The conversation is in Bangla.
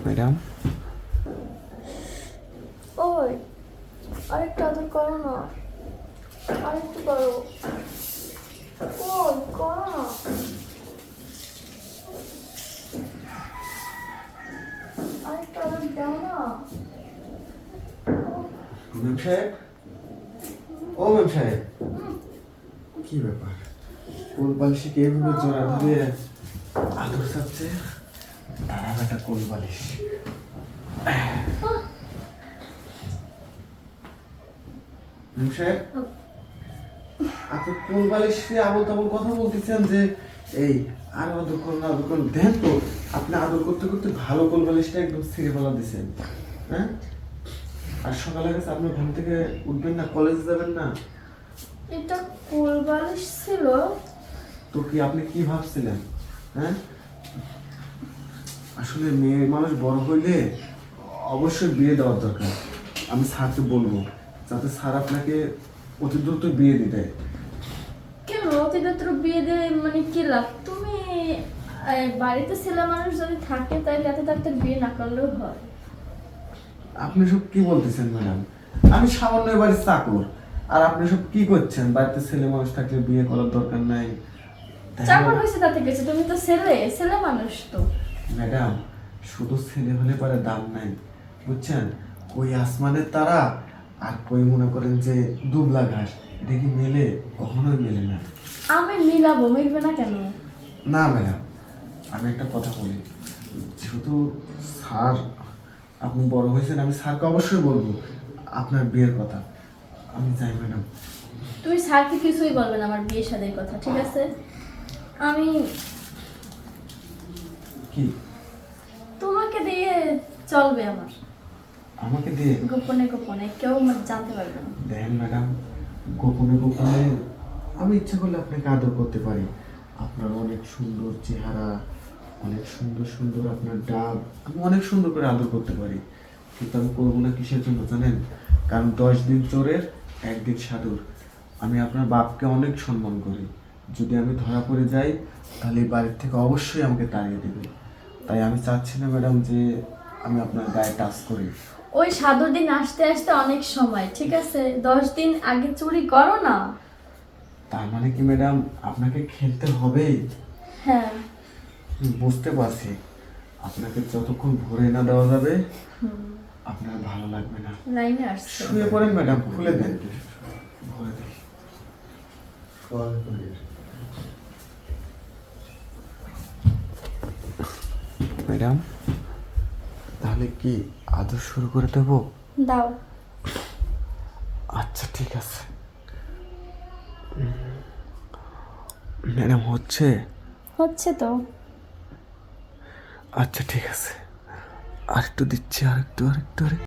ম্যাডাম, ওই আরেকটা আদর করো না, আরেকটু করো। ওই করো না। আরেকটা আদর দাও না। ম্যাম সাহেব, ও ম্যাম সাহেব, কি ব্যাপার? কোল বালিশে কে এভাবে জোড়া ধরে আদর চাচ্ছে? তারা একটা কোল বালিশ। ম্যাম সাহেব, আপনি কোল বালিশে আবল তাবল কথা বলতেছেন যে এই আর আদর করুন আদর করুন। দেন তো আপনি আদর করতে করতে ভালো কোল বালিশটা একদম ছিঁড়ে ফেলা দিচ্ছেন। হ্যাঁ, আর সকালে গেছে আপনি ঘুম থেকে উঠবেন না, কলেজে যাবেন না? এটা কোল বালিশ ছিল। তো কি আপনি কি ভাবছিলেন? হ্যাঁ, আসলে মেয়ে মানুষ বড় হইলে অবশ্যই বিয়ে দেওয়ার দরকার। আমি স্যারকে বলবো যাতে স্যার আপনাকে অতি দ্রুত বিয়ে দিতে। কেন অতিরিক্ত বিয়ে দিয়ে মানে কি লাভ? তুমি বাড়িতে ছেলে মানুষ যদি থাকে তাহলে এত তাড়াতাড়ি বিয়ে না করলেও হয়। আপনি সব কি বলতেছেন ম্যাডাম? আমি সামান্য এবারে চাকর, আর আপনি সব কি করছেন? বাড়িতে ছেলে মানুষ থাকলে বিয়ে করার দরকার নাই। চাকর হয়েছে তাতে গেছে, তুমি তো ছেলে ছেলে মানুষ তো। ম্যাডাম, শুধু ছেলে হলে পারে দাম নাই, বুঝছেন? কই আসমানের তারা আর কই মনে করেন যে দুবলা ঘাস, এটা কি মেলে? কখনোই মেলে না। আমি মিলাবো, মিলবে না কেন? না ম্যাডাম, আমি একটা কথা বলি, যেহেতু স্যার আপনি বড় হয়েছেন, আমি স্যারকে অবশ্যই বলবো আপনার বিয়ের কথা। আমি চাই ম্যাডাম। তুমি স্যারকে কিছুই বলবে না আমার বিয়ের সাথে কথা, ঠিক আছে? আমি কি তোমাকে দিয়ে চলবে আমার, আমাকে দিয়ে? গোপনে গোপনে কেউ জানতে পারবে না। দেখেন ম্যাডাম, গোপনে গোপনে আমি ইচ্ছা করলে আপনাকে আদর করতে পারি। আপনার অনেক সুন্দর চেহারা, অনেক সুন্দর সুন্দর আপনার ডাব, আমি অনেক সুন্দর করে আদর করতে পারি। কিন্তু আমি করবো না কিসের জন্য জানেন? কারণ 10 দিন চোরের 1 দিন সাধুর। আমি আপনার বাপকে অনেক সম্মান করি। যদি আমি ধরা পড়ে যাই তাহলে এই বাড়ির থেকে অবশ্যই আমাকে তাড়িয়ে দেবে। তাই আমি চাচ্ছি না ম্যাডাম যে আমি আপনার গায়ে টাচ করি। ওই 7 দিন আসতে আসতে অনেক সময়, ঠিক আছে? 10 দিন আগে চুরি করো না। তার মানে কি ম্যাডাম আপনাকে খেলতে হবেই? হ্যাঁ। বুঝতে পারছি, আপনাকে যতক্ষণ ভরে না দেওয়া যাবে আপনার ভালো লাগবে না। লাইনে আসছে। শুয়ে পড়েন ম্যাডাম, খুলে দেন, ভরে দেন। ম্যাডাম, তাহলে কি আদর শুরু করে দেব? দাও। আচ্ছা ঠিক আছে ম্যাডাম। হচ্ছে হচ্ছে তো। আচ্ছা ঠিক আছে, আরেকটু দিচ্ছি, আরেকটু আরেকটু আরেকটু।